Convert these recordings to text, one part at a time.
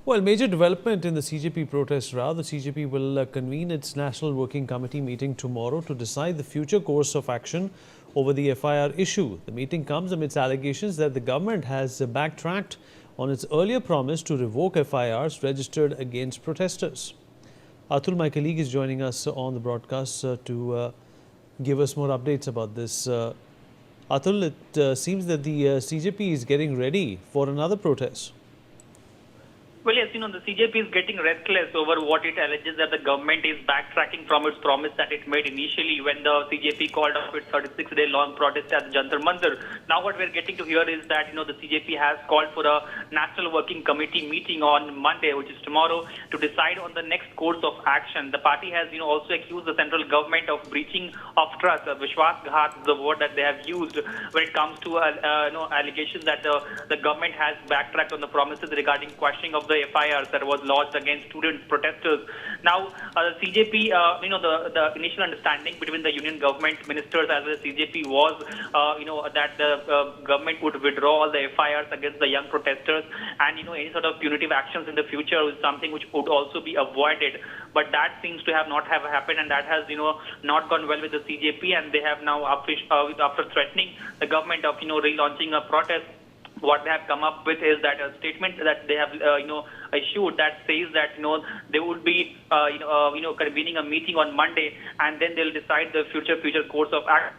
Well, major development in the CJP protest row. The CJP will convene its National Working Committee meeting tomorrow to decide the future course of action over the FIR issue. The meeting comes amidst allegations that the government has backtracked on its earlier promise to revoke FIRs registered against protesters. Atul, my colleague, is joining us on the broadcast to give us more updates about this. Atul, it seems that the CJP is getting ready for another protest. Well, yes, the CJP is getting restless over what it alleges that the government is backtracking from its promise that it made initially when the CJP called off its 36-day-long protest at Jantar Mantar. Now what we're getting to hear is that, the CJP has called for a National Working Committee meeting on Monday, which is tomorrow, to decide on the next course of action. The party has, also accused the central government of breaching of trust. Vishwasghat is the word that they have used when it comes to, allegations that the government has backtracked on the promises regarding questioning of the FIRs that was lodged against student protesters. Now, the CJP, the initial understanding between the union government ministers as well as CJP was, that the government would withdraw all the FIRs against the young protesters, and any sort of punitive actions in the future is something which would also be avoided. But that seems to have not have happened, and that has, not gone well with the CJP, and they have now, after threatening the government of, relaunching a protest, what they have come up with is that a statement that they have, issued that says that, they would be, convening a meeting on Monday, and then they'll decide the future course of action.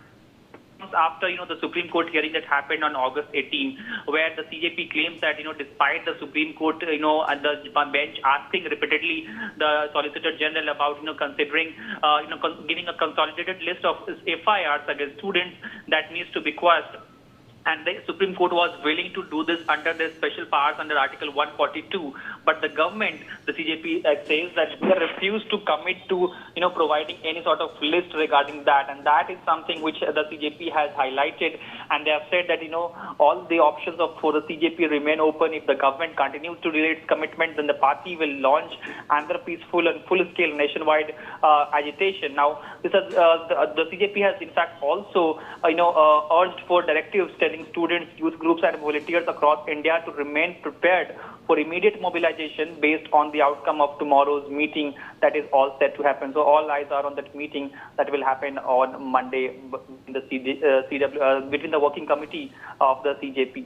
After, the Supreme Court hearing that happened on August 18, where the CJP claims that, despite the Supreme Court, and the bench asking repeatedly the Solicitor General about, considering, giving a consolidated list of FIRs against students that needs to be quashed. And the Supreme Court was willing to do this under their special powers under Article 142. But the government, the CJP, says that they refuse to commit to, providing any sort of list regarding that. And that is something which the CJP has highlighted. And they have said that, all the options for the CJP remain open. If the government continues to delay its commitment, then the party will launch another peaceful and full-scale nationwide agitation. Now, this has, the CJP has, in fact, also, urged for directives telling students, youth groups and volunteers across India to remain prepared for immediate mobilization based on the outcome of tomorrow's meeting that is all set to happen. So all eyes are on that meeting that will happen on Monday in the between the working committee of the CJP.